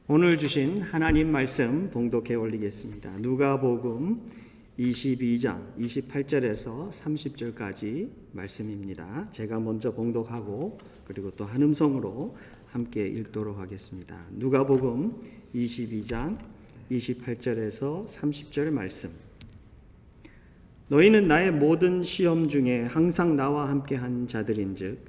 오늘 주신 하나님 말씀 봉독해 올리겠습니다. 누가복음 22장 28절에서 30절까지 말씀입니다. 제가 먼저 봉독하고 그리고 또 한음성으로 함께 읽도록 하겠습니다. 누가복음 22장 28절에서 30절 말씀. 너희는 나의 모든 시험 중에 항상 나와 함께한 자들인즉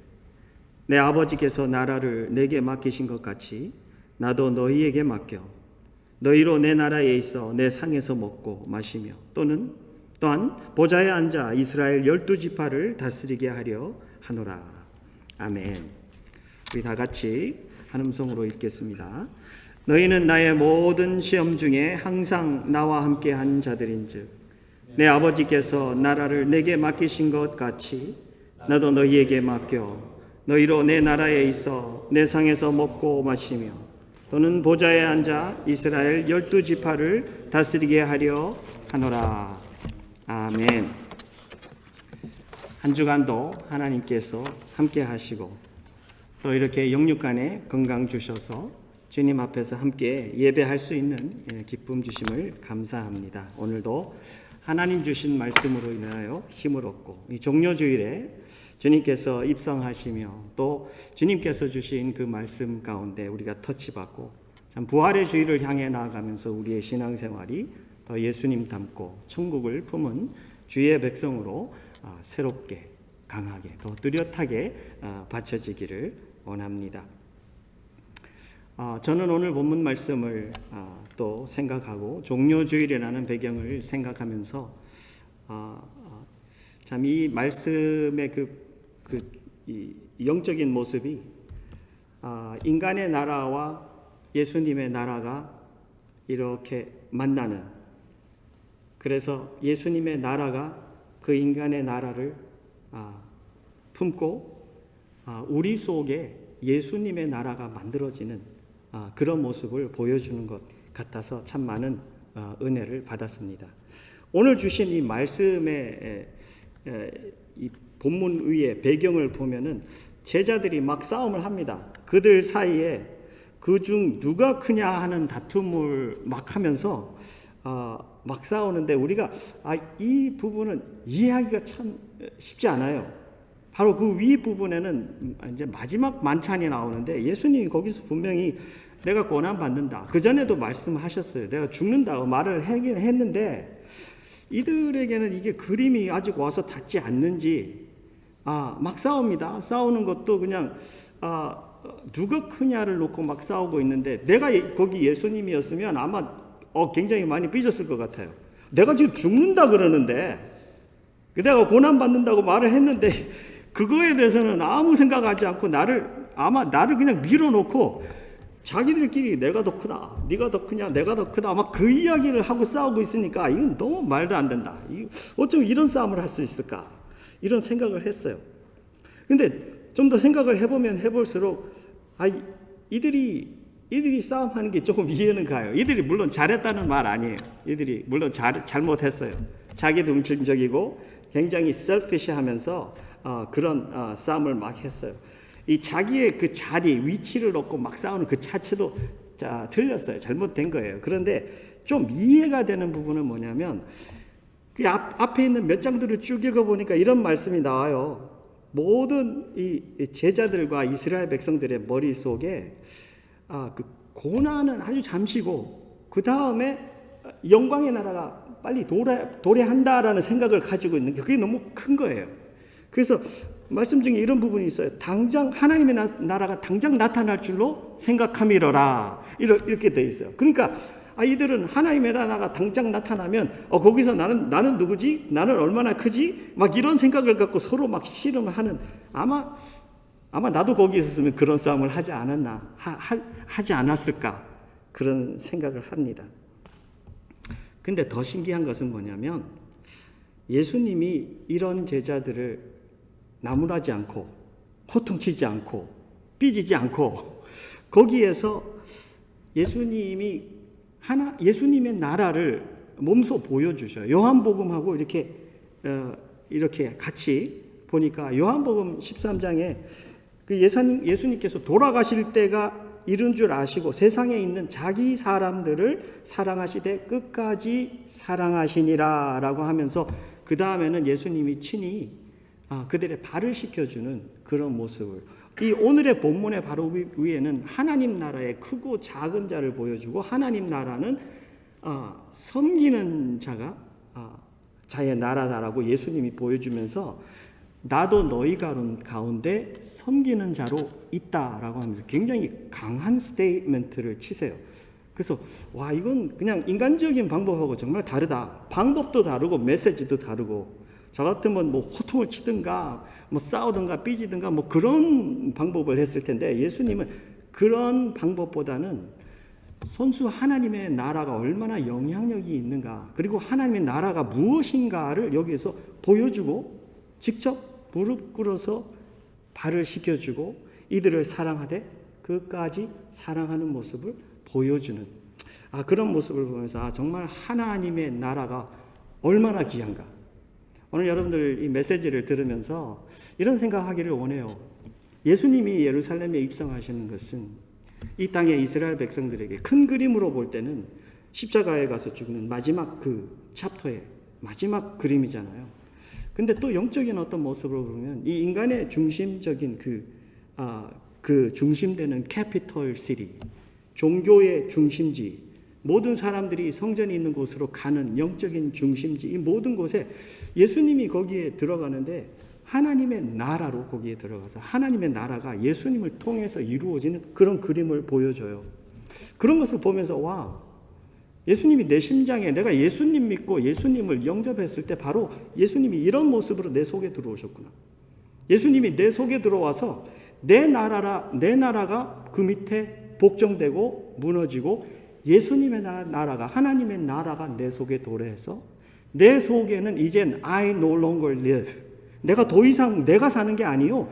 내 아버지께서 나라를 내게 맡기신 것 같이 나도 너희에게 맡겨 너희로 내 나라에 있어 내 상에서 먹고 마시며 또한 보좌에 앉아 이스라엘 12지파를 다스리게 하려 하노라. 아멘. 우리 다 같이 한음성으로 읽겠습니다. 너희는 나의 모든 시험 중에 항상 나와 함께한 자들인즉 내 아버지께서 나라를 내게 맡기신 것 같이 나도 너희에게 맡겨 너희로 내 나라에 있어 내 상에서 먹고 마시며 또는 보좌에 앉아 이스라엘 12지파를 다스리게 하려 하노라. 아멘. 한 주간도 하나님께서 함께 하시고 또 이렇게 영육간에 건강 주셔서 주님 앞에서 함께 예배할 수 있는 기쁨 주심을 감사합니다. 오늘도 하나님 주신 말씀으로 인하여 힘을 얻고 이 종료주일에 주님께서 입성하시며 또 주님께서 주신 그 말씀 가운데 우리가 터치받고 참 부활의 주일을 향해 나아가면서 우리의 신앙생활이 더 예수님 닮고 천국을 품은 주의 백성으로 새롭게 강하게 더 뚜렷하게 바쳐지기를 원합니다. 저는 오늘 본문 말씀을 또 생각하고 종료주일이라는 배경을 생각하면서 참 이 말씀의 이 영적인 모습이 인간의 나라와 예수님의 나라가 이렇게 만나는, 그래서 예수님의 나라가 그 인간의 나라를 품고 우리 속에 예수님의 나라가 만들어지는 그런 모습을 보여주는 것 같아서 참 많은 은혜를 받았습니다. 오늘 주신 이 말씀의 이 본문 위에 배경을 보면은 제자들이 막 싸움을 합니다. 그들 사이에 그중 누가 크냐 하는 다툼을 막 하면서 막 싸우는데 우리가 이 부분은 이해하기가 참 쉽지 않아요. 바로 그 위 부분에는 이제 마지막 만찬이 나오는데 예수님이 거기서 분명히 내가 고난 받는다. 그 전에도 말씀하셨어요. 내가 죽는다고 말을 하긴 했는데 이들에게는 이게 그림이 아직 와서 닿지 않는지 막 싸웁니다. 싸우는 것도 그냥 누가 크냐를 놓고 막 싸우고 있는데 내가 거기 예수님이었으면 아마 굉장히 많이 삐졌을 것 같아요. 내가 지금 죽는다 그러는데 내가 고난 받는다고 말을 했는데 그거에 대해서는 아무 생각하지 않고 나를 그냥 밀어놓고 자기들끼리 내가 더 크다, 네가 더 크냐, 내가 더 크다 막 그 이야기를 하고 싸우고 있으니까 이건 너무 말도 안 된다. 어쩜 이런 싸움을 할 수 있을까? 이런 생각을 했어요. 근데 좀 더 생각을 해보면 해볼수록 이들이 싸움하는 게 조금 이해는 가요. 이들이 물론 잘했다는 말 아니에요. 이들이 물론 잘못했어요. 자기중심적이고 굉장히 selfish하면서 그런 싸움을 막 했어요. 이 자기의 그 자리, 위치를 놓고 막 싸우는 그 자체도 틀렸어요. 잘못된 거예요. 그런데 좀 이해가 되는 부분은 뭐냐면 그 앞에 있는 몇 장들을 쭉 읽어보니까 이런 말씀이 나와요. 모든 이 제자들과 이스라엘 백성들의 머릿속에 그 고난은 아주 잠시고 그 다음에 영광의 나라가 빨리 도래한다라는 생각을 가지고 있는 게 그게 너무 큰 거예요. 그래서 말씀 중에 이런 부분이 있어요. 당장 하나님의 나라가 당장 나타날 줄로 생각함이로라. 이렇게 돼 있어요. 그러니까 이들은 하나님의 나라가 당장 나타나면 거기서 나는 누구지? 나는 얼마나 크지? 막 이런 생각을 갖고 서로 막 씨름을 하는, 아마 나도 거기 있었으면 그런 싸움을 하지 않았나, 하지 않았을까, 그런 생각을 합니다. 근데 더 신기한 것은 뭐냐면 예수님이 이런 제자들을 나무라지 않고 호통치지 않고 삐지지 않고 거기에서 예수님의 나라를 몸소 보여주셔요. 요한복음하고 이렇게 같이 보니까 요한복음 13장에 그 예수님께서 돌아가실 때가 이룬 줄 아시고 세상에 있는 자기 사람들을 사랑하시되 끝까지 사랑하시니라 라고 하면서 그 다음에는 예수님이 친히 그들의 발을 씻겨주는 그런 모습을, 이 오늘의 본문의 바로 위에는 하나님 나라의 크고 작은 자를 보여주고, 하나님 나라는 섬기는 자의 나라다라고 예수님이 보여주면서 나도 너희 가운데 섬기는 자로 있다라고 하면서 굉장히 강한 스테이트먼트를 치세요. 그래서 와, 이건 그냥 인간적인 방법하고 정말 다르다. 방법도 다르고 메시지도 다르고, 저 같으면 뭐 호통을 치든가 뭐 싸우든가 삐지든가 뭐 그런 방법을 했을 텐데, 예수님은 그런 방법보다는 손수 하나님의 나라가 얼마나 영향력이 있는가, 그리고 하나님의 나라가 무엇인가를 여기에서 보여주고 직접 무릎 꿇어서 발을 씻겨주고 이들을 사랑하되 끝까지 사랑하는 모습을 보여주는 그런 모습을 보면서 정말 하나님의 나라가 얼마나 귀한가. 오늘 여러분들 이 메시지를 들으면서 이런 생각하기를 원해요. 예수님이 예루살렘에 입성하시는 것은 이 땅의 이스라엘 백성들에게 큰 그림으로 볼 때는 십자가에 가서 죽는 마지막 그 챕터의 마지막 그림이잖아요. 근데 또 영적인 어떤 모습으로 보면 이 인간의 중심적인 그 중심되는 캐피털 시티, 종교의 중심지, 모든 사람들이 성전이 있는 곳으로 가는 영적인 중심지, 이 모든 곳에 예수님이 거기에 들어가는데 하나님의 나라로 거기에 들어가서 하나님의 나라가 예수님을 통해서 이루어지는 그런 그림을 보여줘요. 그런 것을 보면서 와, 예수님이 내 심장에, 내가 예수님 믿고 예수님을 영접했을 때 바로 예수님이 이런 모습으로 내 속에 들어오셨구나. 예수님이 내 속에 들어와서 내 나라가 그 밑에 복종되고 무너지고, 예수님의 나라가, 하나님의 나라가 내 속에 도래해서 내 속에는 이젠 I no longer live, 내가 더 이상 내가 사는 게 아니요,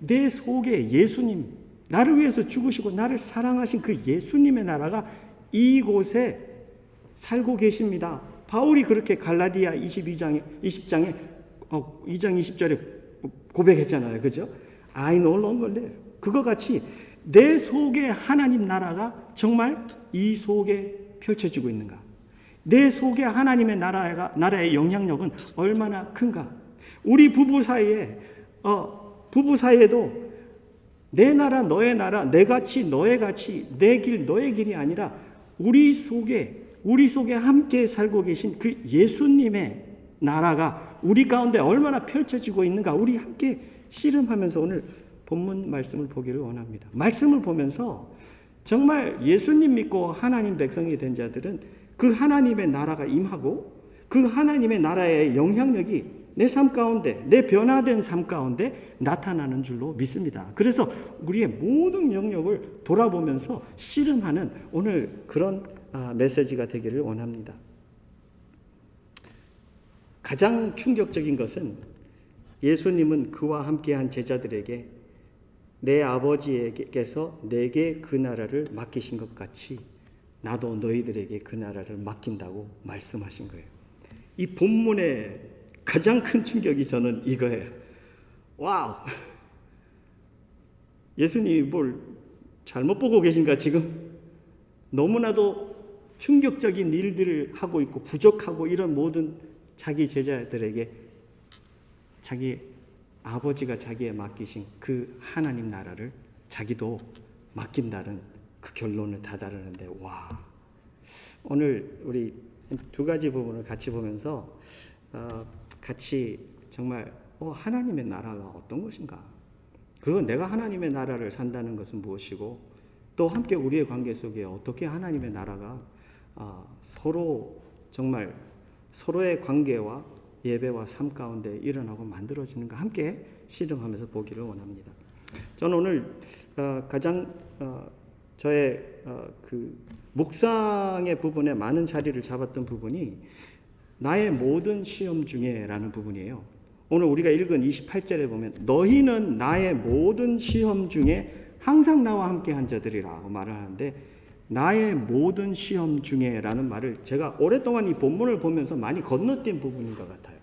내 속에 예수님, 나를 위해서 죽으시고 나를 사랑하신 그 예수님의 나라가 이곳에 살고 계십니다. 바울이 그렇게 갈라디아 20장에 2장 20절에 고백했잖아요. 그죠? I no longer live. 그거 같이 내 속에 하나님 나라가 정말 이 속에 펼쳐지고 있는가? 내 속에 하나님의 나라의 영향력은 얼마나 큰가? 우리 부부 사이에도 내 나라 너의 나라, 내 가치 너의 가치, 내 길 너의 길이 아니라 우리 속에 함께 살고 계신 그 예수님의 나라가 우리 가운데 얼마나 펼쳐지고 있는가, 우리 함께 씨름하면서 오늘 본문 말씀을 보기를 원합니다. 말씀을 보면서 정말 예수님 믿고 하나님 백성이 된 자들은 그 하나님의 나라가 임하고 그 하나님의 나라의 영향력이 내 삶 가운데, 내 변화된 삶 가운데 나타나는 줄로 믿습니다. 그래서 우리의 모든 영역을 돌아보면서 씨름하는 오늘 그런 메시지가 되기를 원합니다. 가장 충격적인 것은 예수님은 그와 함께한 제자들에게 내 아버지께서 내게 그 나라를 맡기신 것 같이 나도 너희들에게 그 나라를 맡긴다고 말씀하신 거예요. 이 본문의 가장 큰 충격이 저는 이거예요. 와우! 예수님이 뭘 잘못 보고 계신가 지금? 너무나도 충격적인 일들을 하고 있고 부족하고 이런 모든 자기 제자들에게 자기 아버지가 자기에 맡기신 그 하나님 나라를 자기도 맡긴다는 그 결론을 다다르는데, 와, 오늘 우리 두 가지 부분을 같이 보면서 같이 정말 하나님의 나라가 어떤 것인가, 그리고 내가 하나님의 나라를 산다는 것은 무엇이고, 또 함께 우리의 관계 속에 어떻게 하나님의 나라가 서로 정말 서로의 관계와 예배와 삶 가운데 일어나고 만들어지는가 함께 씨름하면서 보기를 원합니다. 저는 오늘 가장 저의 그 묵상의 부분에 많은 자리를 잡았던 부분이 나의 모든 시험 중에라는 부분이에요. 오늘 우리가 읽은 28절에 보면 너희는 나의 모든 시험 중에 항상 나와 함께 한 자들이라고 말을 하는데, 나의 모든 시험 중에라는 말을 제가 오랫동안 이 본문을 보면서 많이 건너뛴 부분인 것 같아요.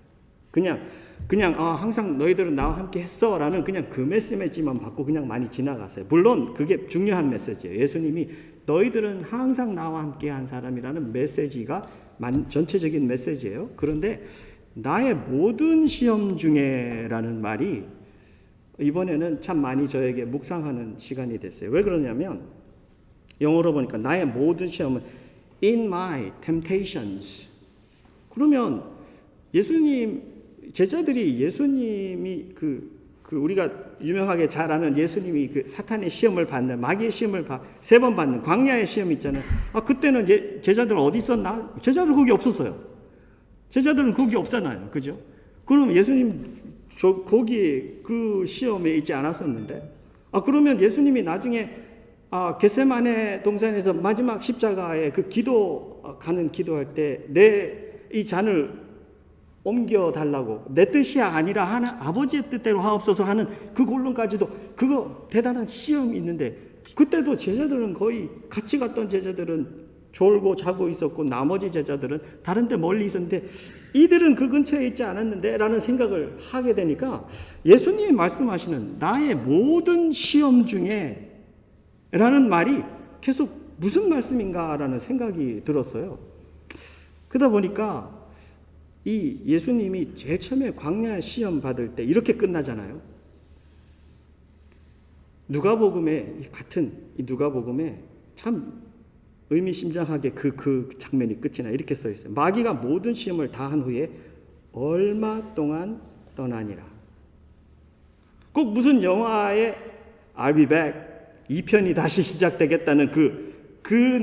그냥 그냥 항상 너희들은 나와 함께 했어 라는 그냥 그 메시지만 받고 그냥 많이 지나갔어요. 물론 그게 중요한 메시지예요. 예수님이 너희들은 항상 나와 함께 한 사람이라는 메시지가 전체적인 메시지예요. 그런데 나의 모든 시험 중에 라는 말이 이번에는 참 많이 저에게 묵상하는 시간이 됐어요. 왜 그러냐면 영어로 보니까 나의 모든 시험은 in my temptations. 그러면 제자들이 예수님이 우리가 유명하게 잘 아는 예수님이 그 사탄의 시험을 받는, 마귀의 시험을 3번 받는 광야의 시험 있잖아요. 그때는 제자들 어디 있었나? 제자들 거기 없었어요. 제자들은 거기 없잖아요. 그죠? 그럼 예수님 거기 그 시험에 있지 않았었는데, 그러면 예수님이 나중에 겟세마네 동산에서 마지막 십자가에 그 기도할 때 내 이 잔을 옮겨 달라고, 내 뜻이 아니라 아버지의 뜻대로 하옵소서 하는 그 곤론까지도 그거 대단한 시험이 있는데, 그때도 제자들은 거의 같이 갔던 제자들은 졸고 자고 있었고 나머지 제자들은 다른 데 멀리 있었는데 이들은 그 근처에 있지 않았는데 라는 생각을 하게 되니까 예수님이 말씀하시는 나의 모든 시험 중에 라는 말이 계속 무슨 말씀인가 라는 생각이 들었어요. 그러다 보니까 이 예수님이 제일 처음에 광야 시험 받을 때 이렇게 끝나잖아요. 누가복음에 참 의미심장하게 그 장면이 끝이 나 이렇게 써 있어요. 마귀가 모든 시험을 다 한 후에 얼마 동안 떠나니라. 꼭 무슨 영화의 I'll be back 2편이 다시 시작되겠다는 그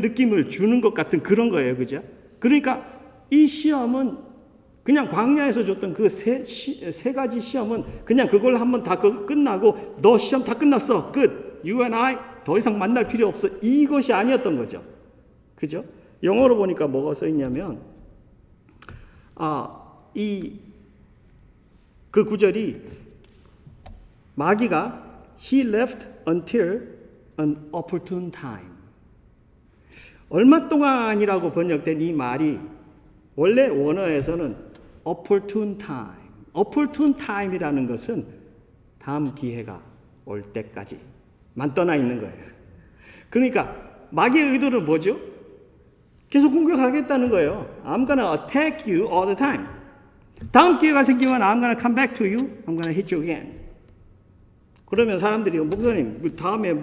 느낌을 주는 것 같은 그런 거예요. 그죠? 그러니까 이 시험은 그냥 광야에서 줬던 그 세 가지 시험은 그냥 그걸 한번 다 끝나고 너 시험 다 끝났어. 끝. You and I 더 이상 만날 필요 없어. 이것이 아니었던 거죠. 그죠? 영어로 보니까 뭐가 써 있냐면 그 구절이 마귀가 He left until an opportune time. 얼마 동안이라고 번역된 이 말이 원래 원어에서는 opportune time. opportune time이라는 것은 다음 기회가 올 때까지만 떠나 있는 거예요. 그러니까 마귀의 의도는 뭐죠? 계속 공격하겠다는 거예요. I'm gonna attack you all the time. 다음 기회가 생기면 I'm gonna come back to you. I'm gonna hit you again. 그러면 사람들이 목사님 다음에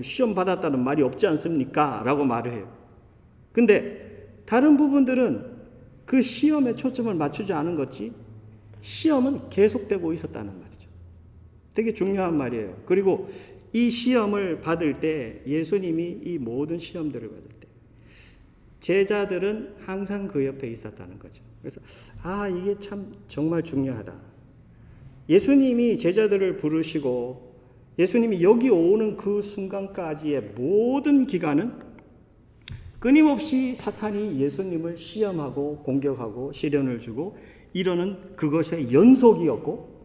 시험 받았다는 말이 없지 않습니까? 라고 말을 해요. 근데 다른 부분들은 그 시험에 초점을 맞추지 않은 거지 시험은 계속되고 있었다는 말이죠. 되게 중요한 말이에요. 그리고 이 시험을 받을 때 예수님이 이 모든 시험들을 받을 때 제자들은 항상 그 옆에 있었다는 거죠. 그래서 이게 참 정말 중요하다. 예수님이 제자들을 부르시고 예수님이 여기 오는 그 순간까지의 모든 기간은 끊임없이 사탄이 예수님을 시험하고 공격하고 시련을 주고 이러는 그것의 연속이었고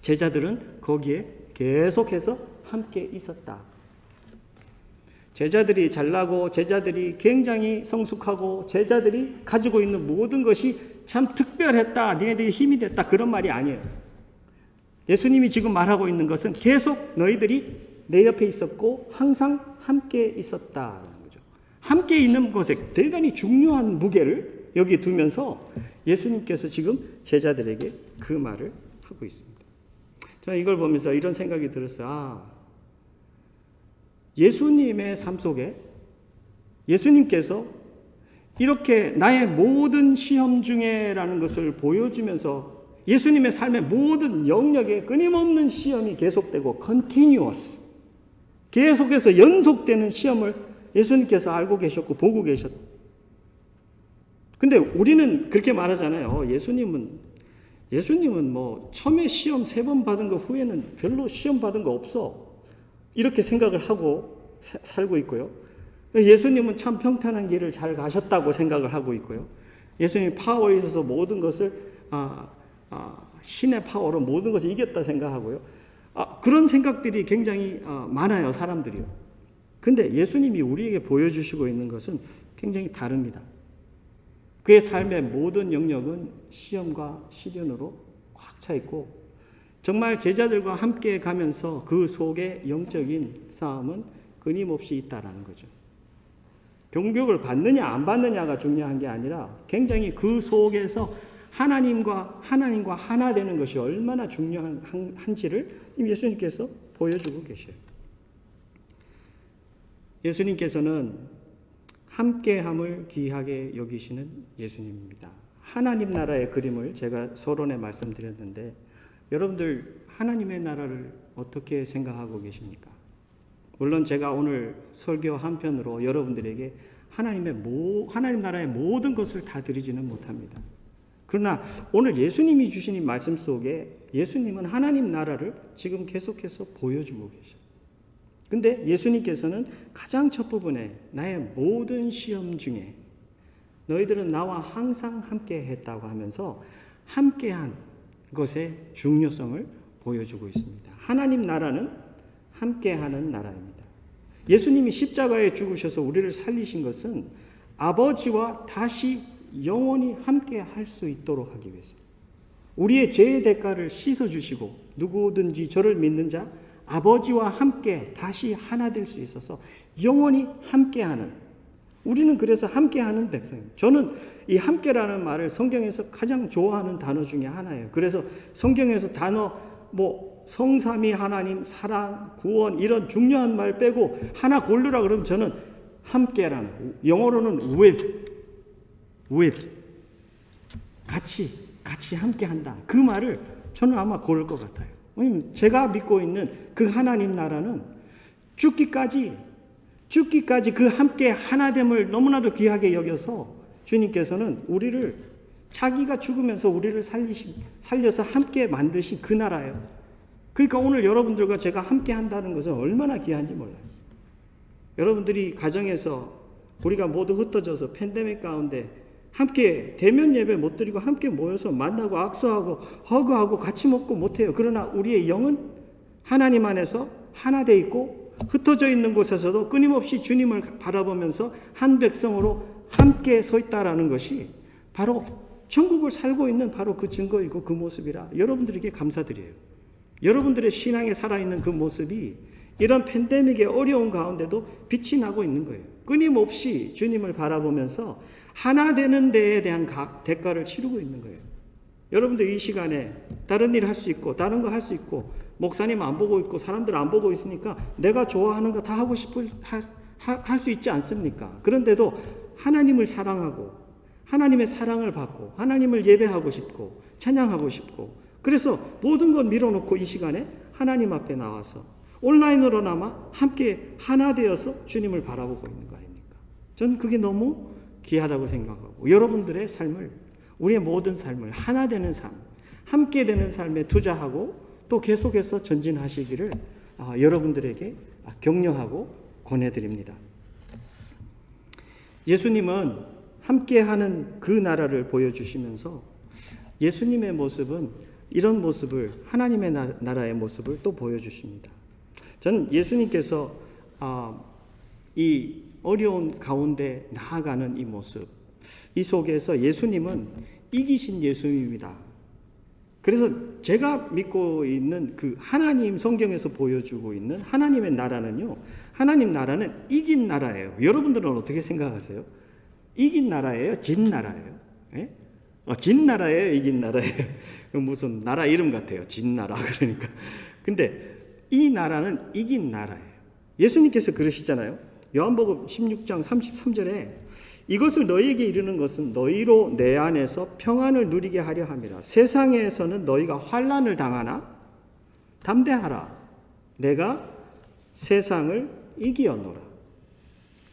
제자들은 거기에 계속해서 함께 있었다. 제자들이 잘나고 제자들이 굉장히 성숙하고 제자들이 가지고 있는 모든 것이 참 특별했다. 니네들이 힘이 됐다. 그런 말이 아니에요. 예수님이 지금 말하고 있는 것은 계속 너희들이 내 옆에 있었고 항상 함께 있었다. 함께 있는 것에 대단히 중요한 무게를 여기 두면서 예수님께서 지금 제자들에게 그 말을 하고 있습니다. 저는 이걸 보면서 이런 생각이 들었어요. 예수님의 삶 속에 예수님께서 이렇게 나의 모든 시험 중에라는 것을 보여주면서 예수님의 삶의 모든 영역에 끊임없는 시험이 계속되고 continuous 계속해서 연속되는 시험을 예수님께서 알고 계셨고 보고 계셨. 근데 우리는 그렇게 말하잖아요. 예수님은 처음에 시험 3번 받은 거 후에는 별로 시험 받은 거 없어. 이렇게 생각을 하고 살고 있고요. 예수님은 참 평탄한 길을 잘 가셨다고 생각을 하고 있고요. 예수님이 파워에 있어서 모든 것을 신의 파워로 모든 것을 이겼다 생각하고요. 그런 생각들이 굉장히 많아요. 사람들이요. 근데 예수님이 우리에게 보여주시고 있는 것은 굉장히 다릅니다. 그의 삶의 모든 영역은 시험과 시련으로 꽉 차 있고 정말 제자들과 함께 가면서 그 속에 영적인 싸움은 끊임없이 있다라는 거죠. 교육을 받느냐 안 받느냐가 중요한 게 아니라 굉장히 그 속에서 하나님과 하나 되는 것이 얼마나 중요한지를 예수님께서 보여주고 계셔요. 예수님께서는 함께함을 귀하게 여기시는 예수님입니다. 하나님 나라의 그림을 제가 서론에 말씀드렸는데 여러분들 하나님의 나라를 어떻게 생각하고 계십니까? 물론 제가 오늘 설교 한편으로 여러분들에게 하나님 나라의 모든 것을 다 드리지는 못합니다. 그러나 오늘 예수님이 주신 이 말씀 속에 예수님은 하나님 나라를 지금 계속해서 보여주고 계셔요. 근데 예수님께서는 가장 첫 부분에 나의 모든 시험 중에 너희들은 나와 항상 함께 했다고 하면서 함께한 것의 중요성을 보여주고 있습니다. 하나님 나라는 함께하는 나라입니다. 예수님이 십자가에 죽으셔서 우리를 살리신 것은 아버지와 다시 영원히 함께 할 수 있도록 하기 위해서입니다. 우리의 죄의 대가를 씻어주시고 누구든지 저를 믿는 자 아버지와 함께 다시 하나 될 수 있어서 영원히 함께하는, 우리는 그래서 함께하는 백성입니다. 저는 이 함께라는 말을 성경에서 가장 좋아하는 단어 중에 하나예요. 그래서 성경에서 단어 성삼위 하나님, 사랑, 구원 이런 중요한 말 빼고 하나 고르라 그러면 저는 함께라는, 영어로는 with 같이 함께한다. 그 말을 저는 아마 고를 것 같아요. 왜냐면 제가 믿고 있는 그 하나님 나라는 죽기까지 그 함께 하나됨을 너무나도 귀하게 여겨서 주님께서는 우리를 자기가 죽으면서 우리를 살려서 함께 만드신 그 나라예요. 그러니까 오늘 여러분들과 제가 함께 한다는 것은 얼마나 귀한지 몰라요. 여러분들이 가정에서 우리가 모두 흩어져서 팬데믹 가운데 함께 대면 예배 못 드리고 함께 모여서 만나고 악수하고 허그하고 같이 먹고 못해요. 그러나 우리의 영은 하나님 안에서 하나 돼 있고 흩어져 있는 곳에서도 끊임없이 주님을 바라보면서 한 백성으로 함께 서 있다라는 것이 바로 천국을 살고 있는 바로 그 증거이고 그 모습이라 여러분들에게 감사드려요. 여러분들의 신앙에 살아있는 그 모습이 이런 팬데믹의 어려운 가운데도 빛이 나고 있는 거예요. 끊임없이 주님을 바라보면서 하나 되는 데에 대한 대가를 치르고 있는 거예요. 여러분들 이 시간에 다른 일 할 수 있고 다른 거 할 수 있고 목사님 안 보고 있고 사람들 안 보고 있으니까 내가 좋아하는 거 다 하고 할 수 있지 않습니까? 그런데도 하나님을 사랑하고 하나님의 사랑을 받고 하나님을 예배하고 싶고 찬양하고 싶고 그래서 모든 것 밀어놓고 이 시간에 하나님 앞에 나와서 온라인으로나마 함께 하나 되어서 주님을 바라보고 있는 거 아닙니까? 저는 그게 너무 귀하다고 생각하고 여러분들의 삶을, 우리의 모든 삶을 하나 되는 삶, 함께 되는 삶에 투자하고 또 계속해서 전진하시기를 여러분들에게 격려하고 권해드립니다. 예수님은 함께하는 그 나라를 보여주시면서 예수님의 모습은 이런 모습을, 하나님의 나라의 모습을 또 보여주십니다. 저는 예수님께서 이 어려운 가운데 나아가는 이 모습, 이 속에서 예수님은 이기신 예수님입니다. 그래서 제가 믿고 있는 그 하나님 성경에서 보여주고 있는 하나님의 나라는요, 하나님 나라는 이긴 나라예요. 여러분들은 어떻게 생각하세요? 이긴 나라예요? 진 나라예요? 예? 진 나라예요? 이긴 나라예요? 무슨 나라 이름 같아요. 진 나라 그러니까. 근데 이 나라는 이긴 나라예요. 예수님께서 그러시잖아요. 요한복음 16장 33절에 이것을 너희에게 이르는 것은 너희로 내 안에서 평안을 누리게 하려 함이라. 세상에서는 너희가 환난을 당하나 담대하라. 내가 세상을 이기었노라.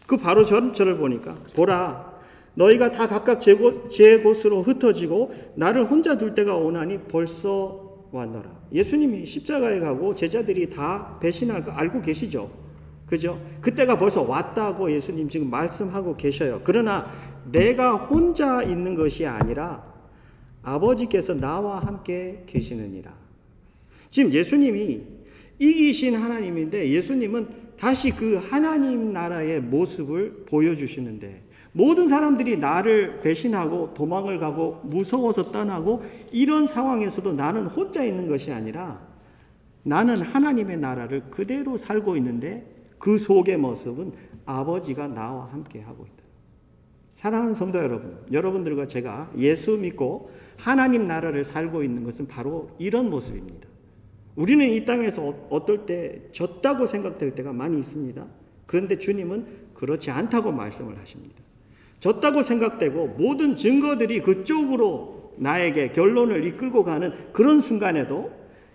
그 바로 저를 보니까 보라 너희가 다 각각 제 곳으로 흩어지고 나를 혼자 둘 때가 오나니 벌써 왔노라. 예수님이 십자가에 가고 제자들이 다 배신할 거 알고 계시죠? 그죠? 그때가 벌써 왔다고 예수님 지금 말씀하고 계셔요. 그러나 내가 혼자 있는 것이 아니라 아버지께서 나와 함께 계시느니라. 지금 예수님이 이기신 하나님인데 예수님은 다시 그 하나님 나라의 모습을 보여주시는데 모든 사람들이 나를 배신하고 도망을 가고 무서워서 떠나고 이런 상황에서도 나는 혼자 있는 것이 아니라 나는 하나님의 나라를 그대로 살고 있는데 그 속의 모습은 아버지가 나와 함께 하고 있다. 사랑하는 성도 여러분, 여러분들과 제가 예수 믿고 하나님 나라를 살고 있는 것은 바로 이런 모습입니다. 우리는 이 땅에서 어떨 때 졌다고 생각될 때가 많이 있습니다. 그런데 주님은 그렇지 않다고 말씀을 하십니다. 졌다고 생각되고 모든 증거들이 그쪽으로 나에게 결론을 이끌고 가는 그런 순간에도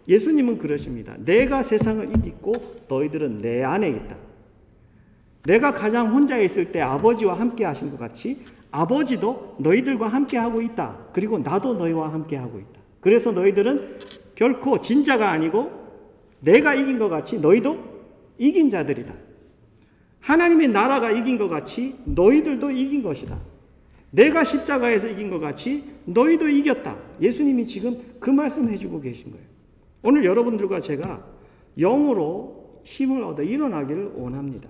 예수님은 그러십니다. 내가 세상을 이기고 너희들은 내 안에 있다. 내가 가장 혼자 있을 때 아버지와 함께 하신 것 같이 아버지도 너희들과 함께 하고 있다. 그리고 나도 너희와 함께 하고 있다. 그래서 너희들은 결코 진짜가 아니고 내가 이긴 것 같이 너희도 이긴 자들이다. 하나님의 나라가 이긴 것 같이 너희들도 이긴 것이다. 내가 십자가에서 이긴 것 같이 너희도 이겼다. 예수님이 지금 그 말씀 해주고 계신 거예요. 오늘 여러분들과 제가 영으로 힘을 얻어 일어나기를 원합니다.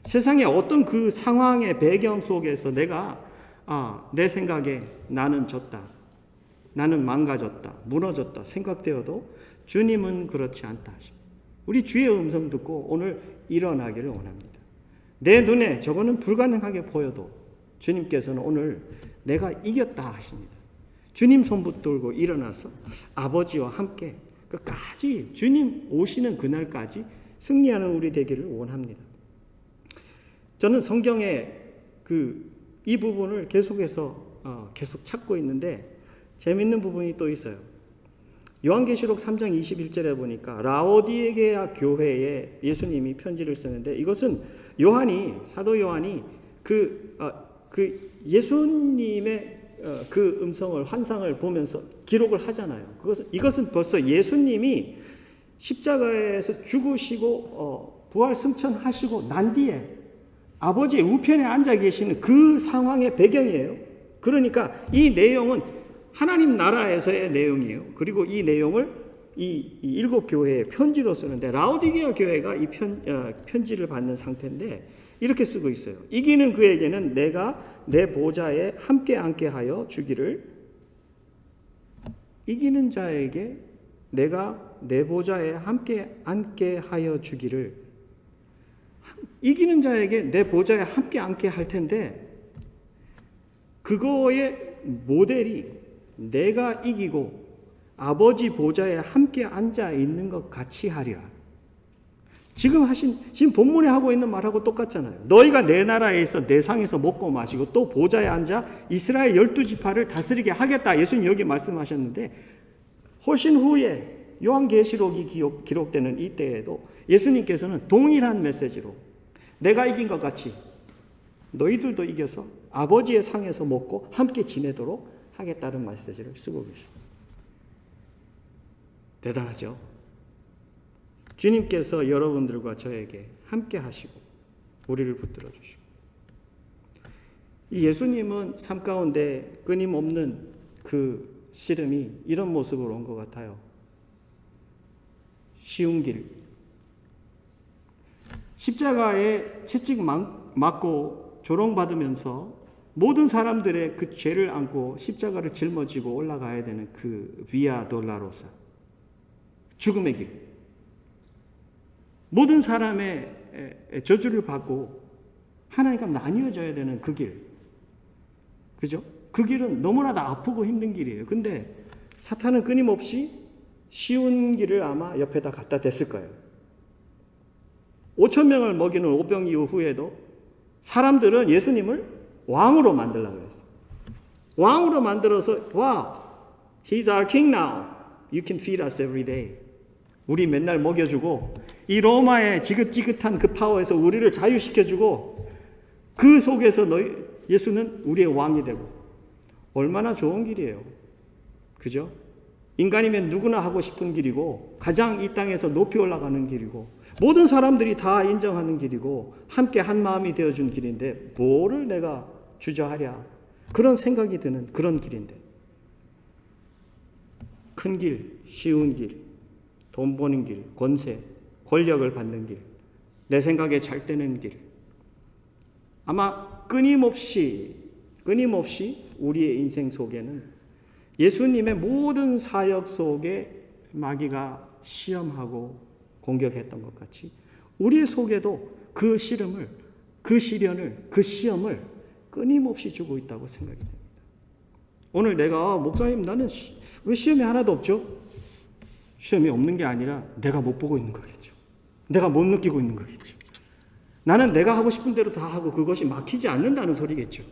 세상의 어떤 그 상황의 배경 속에서 내가 내 생각에 나는 졌다. 나는 망가졌다. 무너졌다. 생각되어도 주님은 그렇지 않다 하십니다. 우리 주의 음성 듣고 오늘 일어나기를 원합니다. 내 눈에 저거는 불가능하게 보여도 주님께서는 오늘 내가 이겼다 하십니다. 주님 손 붙들고 일어나서 아버지와 함께 끝까지 주님 오시는 그날까지 승리하는 우리 되기를 원합니다. 저는 성경에 이 부분을 계속해서 계속 찾고 있는데 재밌는 부분이 또 있어요. 요한계시록 3장 21절에 보니까 라오디게아 교회에 예수님이 편지를 쓰는데 이것은 사도 요한이 예수님의 그 음성을 환상을 보면서 기록을 하잖아요. 이것은 벌써 예수님이 십자가에서 죽으시고 부활 승천하시고 난 뒤에 아버지의 우편에 앉아 계시는 그 상황의 배경이에요. 그러니까 이 내용은 하나님 나라에서의 내용이에요. 그리고 이 내용을 이 일곱 교회에 편지로 쓰는데 라오디게아 교회가 이 편지를 받는 상태인데 이렇게 쓰고 있어요. 이기는 그에게는 내가 내 보좌에 함께 앉게 하여 주기를. 이기는 자에게 내가 내 보좌에 함께 앉게 하여 주기를. 이기는 자에게 내 보좌에 함께 앉게 할 텐데 그거의 모델이 내가 이기고 아버지 보좌에 함께 앉아 있는 것 같이 하리라. 지금 본문에 하고 있는 말하고 똑같잖아요. 너희가 내 나라에 있어 내 상에서 먹고 마시고 또 보좌에 앉아 이스라엘 12지파를 다스리게 하겠다. 예수님 여기 말씀하셨는데 훨씬 후에 요한계시록이 기록되는 이때에도 예수님께서는 동일한 메시지로 내가 이긴 것 같이 너희들도 이겨서 아버지의 상에서 먹고 함께 지내도록 하겠다는 메시지를 쓰고 계십니다. 대단하죠? 주님께서 여러분들과 저에게 함께 하시고 우리를 붙들어 주시고 이 예수님은 삶 가운데 끊임없는 그 씨름이 이런 모습으로 온 것 같아요. 쉬운 길, 십자가에 채찍 맞고 조롱받으면서 모든 사람들의 그 죄를 안고 십자가를 짊어지고 올라가야 되는 그 비아 돌라로사, 죽음의 길, 모든 사람의 저주를 받고 하나님과 나뉘어져야 되는 그 길, 그죠? 그 길은 너무나도 아프고 힘든 길이에요. 근데 사탄은 끊임없이 쉬운 길을 아마 옆에다 갖다 댔을 거예요. 5,000명을 먹이는 오병 이후에도 사람들은 예수님을 왕으로 만들려고 했어요. 왕으로 만들어서 He's our king now. You can feed us every day. 우리 맨날 먹여주고 이 로마의 지긋지긋한 그 파워에서 우리를 자유시켜주고 그 속에서 예수는 우리의 왕이 되고 얼마나 좋은 길이에요. 그죠? 인간이면 누구나 하고 싶은 길이고 가장 이 땅에서 높이 올라가는 길이고 모든 사람들이 다 인정하는 길이고 함께 한 마음이 되어준 길인데 뭐를 내가 주저하랴 그런 생각이 드는 그런 길인데 큰 길, 쉬운 길, 돈 버는 길, 권세, 권력을 받는 길, 내 생각에 잘 되는 길. 아마 끊임없이 우리의 인생 속에는 예수님의 모든 사역 속에 마귀가 시험하고 공격했던 것 같이 우리의 속에도 그 시련을 끊임없이 주고 있다고 생각이 됩니다. 오늘 내가 목사님 나는 왜 시험이 하나도 없죠? 시험이 없는 게 아니라 내가 못 보고 있는 거겠죠. 내가 못 느끼고 있는 거겠죠. 나는 내가 하고 싶은 대로 다 하고 그것이 막히지 않는다는 소리겠죠.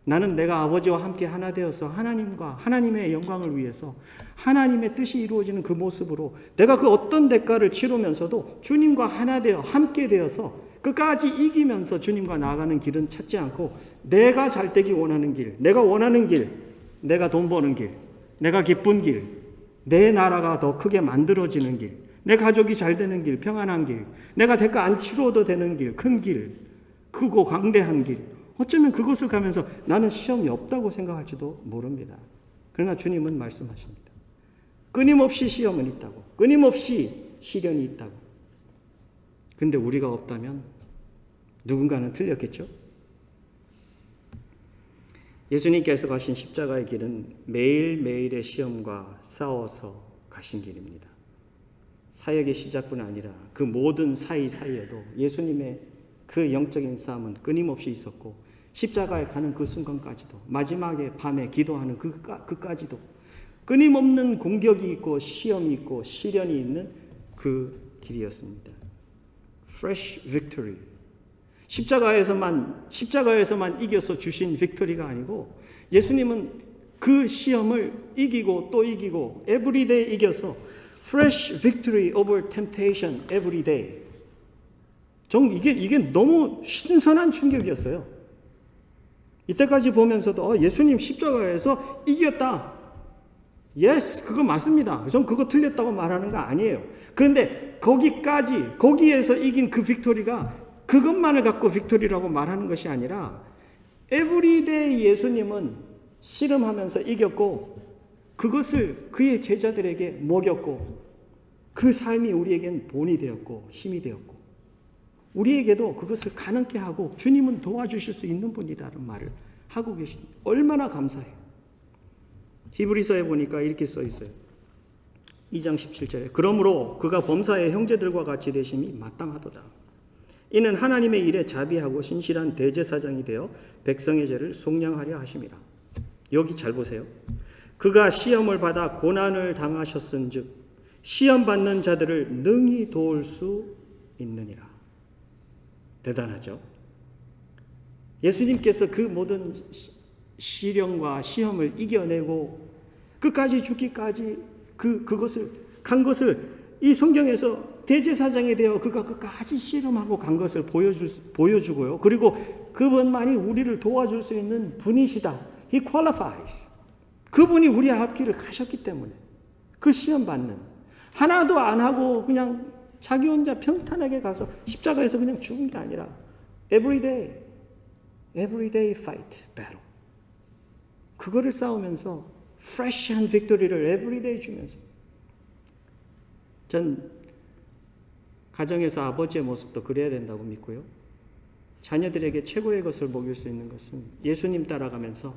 나는 내가 아버지와 함께 하나 되어서 하나님과 하나님의 영광을 위해서 하나님의 뜻이 이루어지는 그 모습으로 내가 그 어떤 대가를 치르면서도 주님과 하나 되어 함께 되어서 끝까지 이기면서 주님과 나아가는 길은 찾지 않고 내가 잘되기 원하는 길, 내가 원하는 길, 내가 돈 버는 길, 내가 기쁜 길, 내 나라가 더 크게 만들어지는 길, 내 가족이 잘 되는 길, 평안한 길, 내가 대가 안 치러도 되는 길, 큰 길, 크고 광대한 길, 어쩌면 그것을 가면서 나는 시험이 없다고 생각할지도 모릅니다. 그러나 주님은 말씀하십니다. 끊임없이 시험은 있다고, 끊임없이 시련이 있다고. 근데 우리가 없다면 누군가는 틀렸겠죠? 예수님께서 가신 십자가의 길은 매일매일의 시험과 싸워서 가신 길입니다. 사역의 시작뿐 아니라 그 모든 사이사이에도 예수님의 그 영적인 싸움은 끊임없이 있었고 십자가에 가는 그 순간까지도 마지막에 밤에 기도하는 그까지도 끊임없는 공격이 있고 시험이 있고 시련이 있는 그 길이었습니다. Fresh victory. 십자가에서만 이겨서 주신 빅토리가 아니고 예수님은 그 시험을 이기고 또 이기고 everyday 이겨서 fresh victory over temptation every day. 이게 너무 신선한 충격이었어요. 이때까지 보면서도 예수님 십자가에서 이겼다. Yes, 그거 맞습니다. 전 그거 틀렸다고 말하는 거 아니에요. 그런데 거기에서 이긴 그 빅토리가 그것만을 갖고 빅토리라고 말하는 것이 아니라 everyday 예수님은 씨름하면서 이겼고 그것을 그의 제자들에게 먹였고 그 삶이 우리에겐 본이 되었고 힘이 되었고 우리에게도 그것을 가능케 하고 주님은 도와주실 수 있는 분이다라는 말을 하고 계십니다. 얼마나 감사해요. 히브리서에 보니까 이렇게 써 있어요. 2장 17절에 그러므로 그가 범사의 형제들과 같이 되심이 마땅하도다. 이는 하나님의 일에 자비하고 신실한 대제사장이 되어 백성의 죄를 속량하려 하심이라. 여기 잘 보세요. 그가 시험을 받아 고난을 당하셨은즉 시험 받는 자들을 능히 도울 수 있느니라. 대단하죠? 예수님께서 그 모든 시련과 시험을 이겨내고 끝까지 죽기까지 그것을 간 것을 이 성경에서 대제사장이 되어 그가 끝까지 씨름하고 간 것을 보여주고요. 그리고 그분만이 우리를 도와줄 수 있는 분이시다. He qualifies. 그분이 우리 앞길을 가셨기 때문에 그 시험 받는 하나도 안 하고 그냥 자기 혼자 평탄하게 가서 십자가에서 그냥 죽은 게 아니라 everyday fight battle. 그거를 싸우면서 fresh한 빅토리를 everyday 주면서 전 가정에서 아버지의 모습도 그래야 된다고 믿고요. 자녀들에게 최고의 것을 먹일 수 있는 것은 예수님 따라가면서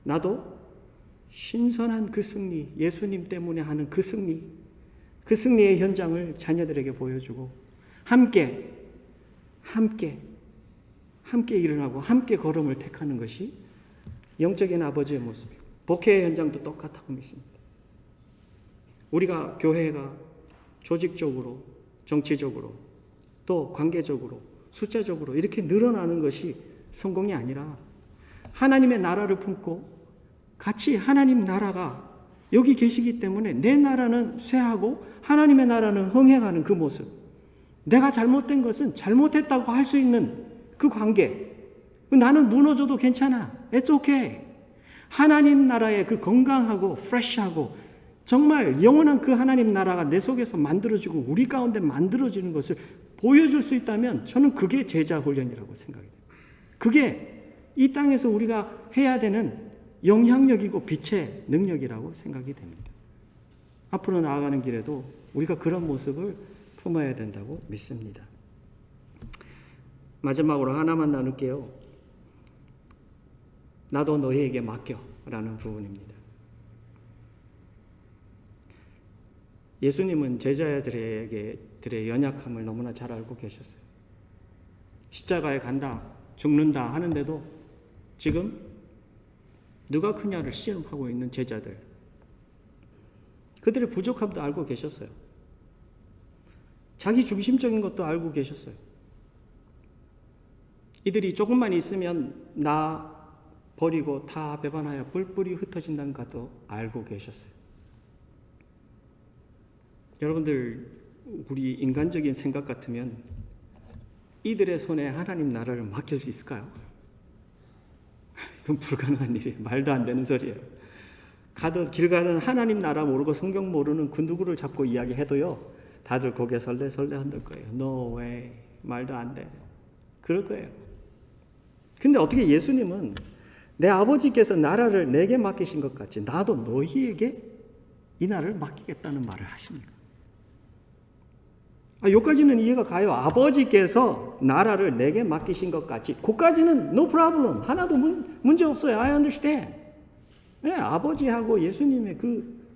나도 신선한 그 승리, 예수님 때문에 하는 그 승리의 현장을 자녀들에게 보여주고 함께 일어나고 함께 걸음을 택하는 것이 영적인 아버지의 모습이고 목회의 현장도 똑같다고 믿습니다. 우리가 교회가 조직적으로, 정치적으로, 또 관계적으로, 숫자적으로 이렇게 늘어나는 것이 성공이 아니라 하나님의 나라를 품고 같이 하나님 나라가 여기 계시기 때문에 내 나라는 쇠하고 하나님의 나라는 흥행하는 그 모습. 내가 잘못된 것은 잘못했다고 할 수 있는 그 관계. 나는 무너져도 괜찮아. It's okay. 하나님 나라의 그 건강하고 프레시하고 정말 영원한 그 하나님 나라가 내 속에서 만들어지고 우리 가운데 만들어지는 것을 보여줄 수 있다면 저는 그게 제자 훈련이라고 생각이 돼요. 그게 이 땅에서 우리가 해야 되는 영향력이고 빛의 능력이라고 생각이 됩니다. 앞으로 나아가는 길에도 우리가 그런 모습을 품어야 된다고 믿습니다. 마지막으로 하나만 나눌게요. 나도 너희에게 맡겨라는 부분입니다. 예수님은 제자들의 연약함을 너무나 잘 알고 계셨어요. 십자가에 간다, 죽는다 하는데도 지금 누가 크냐를 시험하고 있는 제자들, 그들의 부족함도 알고 계셨어요. 자기 중심적인 것도 알고 계셨어요. 이들이 조금만 있으면 나 버리고 다 배반하여 뿔뿔이 흩어진다는 것도 알고 계셨어요. 여러분들, 우리 인간적인 생각 같으면 이들의 손에 하나님 나라를 맡길 수 있을까요? 이건 불가능한 일이에요. 말도 안 되는 소리예요. 길 가는 하나님 나라 모르고 성경 모르는 그 누구를 잡고 이야기해도요, 다들 고개 설레설레 흔들 거예요. No way. 말도 안 돼. 그럴 거예요. 근데 어떻게 예수님은 내 아버지께서 나라를 내게 맡기신 것 같이 나도 너희에게 이 나라를 맡기겠다는 말을 하십니까? 여기까지는 이해가 가요. 아버지께서 나라를 내게 맡기신 것 같이. 그까지는 no problem. 하나도 문제 없어요. I understand. 네, 아버지하고 예수님의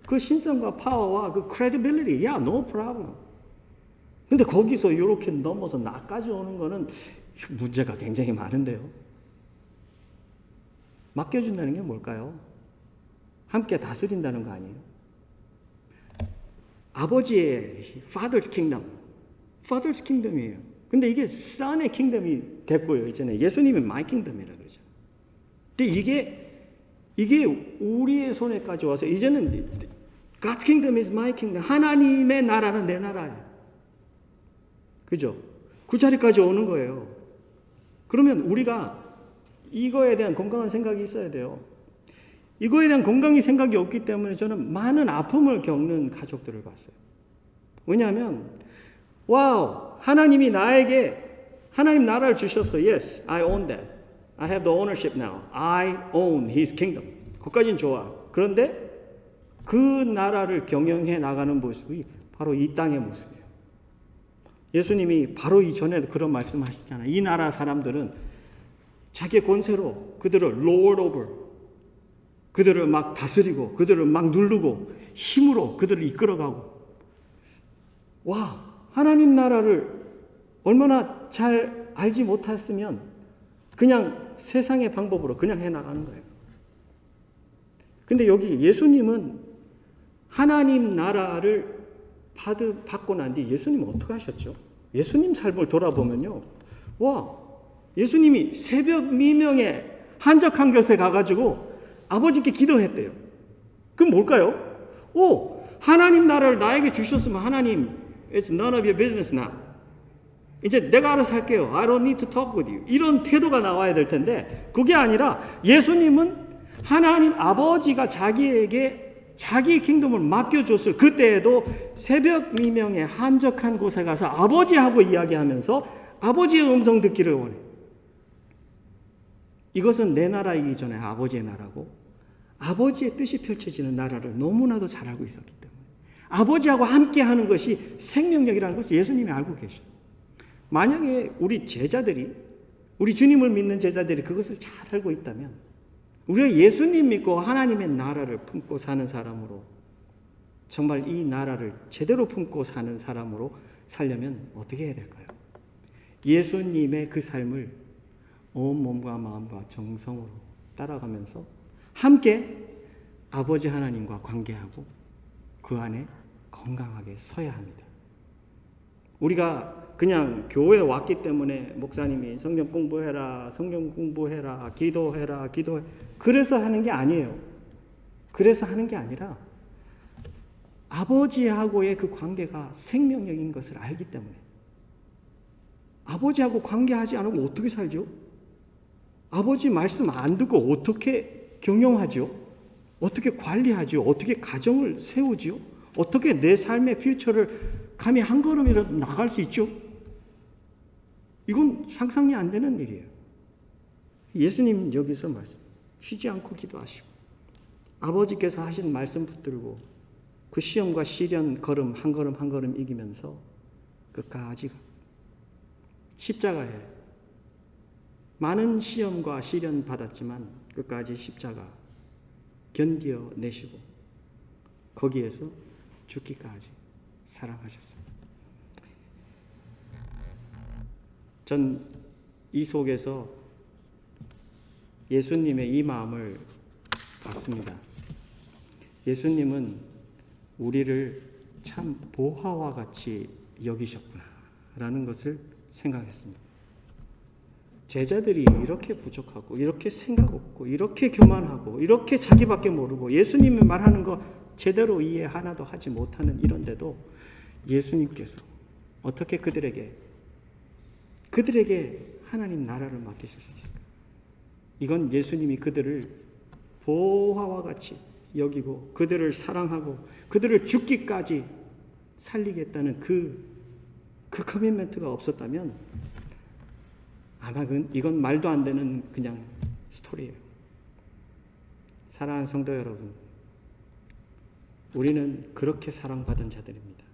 그 신성과 파워와 그 credibility, yeah, no problem. 근데 거기서 이렇게 넘어서 나까지 오는 거는 문제가 굉장히 많은데요. 맡겨준다는 게 뭘까요? 함께 다스린다는 거 아니에요? 아버지의 Father's Kingdom, Father's Kingdom이에요. 근데 이게 Son의 Kingdom이 됐고요. 이제는 예수님이 My Kingdom이라고 그러죠. 근데 이게 우리의 손에까지 와서 이제는 God's Kingdom is My Kingdom. 하나님의 나라는 내 나라예요. 그죠? 그 자리까지 오는 거예요. 그러면 우리가 이거에 대한 건강한 생각이 있어야 돼요. 이거에 대한 건강한 생각이 없기 때문에 저는 많은 아픔을 겪는 가족들을 봤어요. 왜냐하면 와우, 하나님이 나에게 하나님 나라를 주셨어. Yes, I own that. I have the ownership now. I own His kingdom. 그것까지는 좋아. 그런데 그 나라를 경영해 나가는 모습이 바로 이 땅의 모습이에요. 예수님이 바로 이전에도 그런 말씀하시잖아요. 이 나라 사람들은 자기의 권세로 그들을 lord over, 그들을 막 다스리고 그들을 막 누르고 힘으로 그들을 이끌어가고. 와, 하나님 나라를 얼마나 잘 알지 못했으면 그냥 세상의 방법으로 그냥 해나가는 거예요. 근데 여기 예수님은 하나님 나라를 받고 난 뒤 예수님은 어떻게 하셨죠? 예수님 삶을 돌아보면요, 와, 예수님이 새벽 미명에 한적한 곳에 가가지고 아버지께 기도했대요. 그럼 뭘까요? 하나님 나라를 나에게 주셨으면 하나님, it's none of your business now. 이제 내가 알아서 할게요. I don't need to talk with you. 이런 태도가 나와야 될 텐데 그게 아니라 예수님은 하나님 아버지가 자기에게 자기 킹덤을 맡겨줬어요. 그때에도 새벽 미명에 한적한 곳에 가서 아버지하고 이야기하면서 아버지의 음성 듣기를 원해요. 이것은 내 나라이기 전에 아버지의 나라고 아버지의 뜻이 펼쳐지는 나라를 너무나도 잘 알고 있었기 때문에 아버지하고 함께 하는 것이 생명력이라는 것을 예수님이 알고 계셔요. 만약에 우리 제자들이, 우리 주님을 믿는 제자들이 그것을 잘 알고 있다면 우리가 예수님 믿고 하나님의 나라를 품고 사는 사람으로, 정말 이 나라를 제대로 품고 사는 사람으로 살려면 어떻게 해야 될까요? 예수님의 그 삶을 온 몸과 마음과 정성으로 따라가면서 함께 아버지 하나님과 관계하고 그 안에 건강하게 서야 합니다. 우리가 그냥 교회에 왔기 때문에 목사님이 성경 공부해라, 기도해라, 그래서 하는 게 아니에요. 그래서 하는 게 아니라 아버지하고의 그 관계가 생명력인 것을 알기 때문에. 아버지하고 관계하지 않으면 어떻게 살죠? 아버지 말씀 안 듣고 어떻게 경영하죠? 어떻게 관리하죠? 어떻게 가정을 세우죠? 어떻게 내 삶의 퓨처를 감히 한 걸음이라도 나갈 수 있죠? 이건 상상이 안 되는 일이에요. 예수님 여기서 쉬지 않고 기도하시고 아버지께서 하신 말씀 붙들고 그 시험과 시련 걸음 한 걸음 한 걸음 이기면서 끝까지 십자가에 많은 시험과 시련 받았지만 끝까지 십자가 견뎌내시고 거기에서 죽기까지 사랑하셨습니다. 전 이 속에서 예수님의 이 마음을 봤습니다. 예수님은 우리를 참 보화와 같이 여기셨구나 라는 것을 생각했습니다. 제자들이 이렇게 부족하고 이렇게 생각 없고 이렇게 교만하고 이렇게 자기밖에 모르고 예수님이 말하는 거 제대로 이해 하나도 하지 못하는 이런데도 예수님께서 어떻게 그들에게 하나님 나라를 맡기실 수 있을까? 이건 예수님이 그들을 보화와 같이 여기고 그들을 사랑하고 그들을 죽기까지 살리겠다는 그 커미트먼트가 없었다면 아마 이건 말도 안 되는 그냥 스토리예요. 사랑하는 성도 여러분, 우리는 그렇게 사랑받은 자들입니다.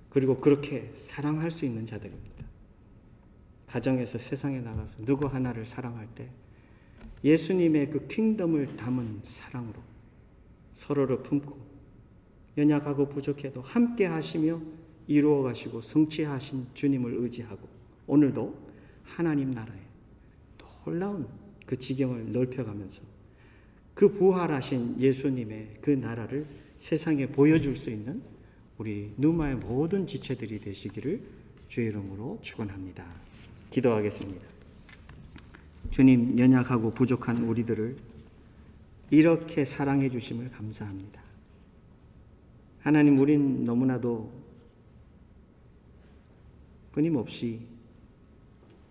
그리고 그렇게 사랑할 수 있는 자들입니다. 가정에서 세상에 나가서 누구 하나를 사랑할 때 예수님의 그 킹덤을 담은 사랑으로 서로를 품고 연약하고 부족해도 함께 하시며 이루어 가시고 성취하신 주님을 의지하고 오늘도 하나님 나라에 놀라운 그 지경을 넓혀가면서 그 부활하신 예수님의 그 나라를 세상에 보여줄 수 있는 우리 누마의 모든 지체들이 되시기를 주의 이름으로 축원합니다. 기도하겠습니다. 주님, 연약하고 부족한 우리들을 이렇게 사랑해 주심을 감사합니다. 하나님, 우린 너무나도 끊임없이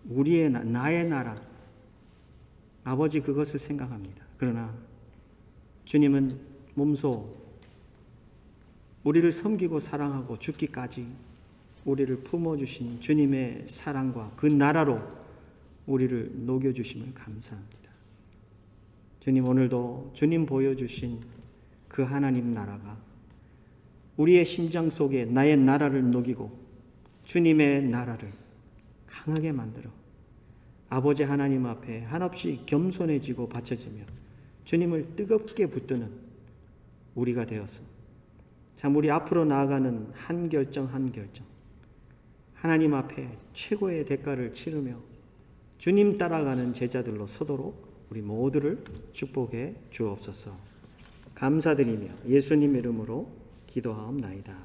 우리의 나의 나라, 아버지 그것을 생각합니다. 그러나 주님은 몸소 우리를 섬기고 사랑하고 죽기까지 우리를 품어주신 주님의 사랑과 그 나라로 우리를 녹여주심을 감사합니다. 주님, 오늘도 주님 보여주신 그 하나님 나라가 우리의 심장 속에 나의 나라를 녹이고 주님의 나라를 강하게 만들어 아버지 하나님 앞에 한없이 겸손해지고 바쳐지며 주님을 뜨겁게 붙드는 우리가 되어서 참 우리 앞으로 나아가는 한 결정 한 결정 하나님 앞에 최고의 대가를 치르며 주님 따라가는 제자들로 서도록 우리 모두를 축복해 주옵소서. 감사드리며 예수님 이름으로 기도하옵나이다.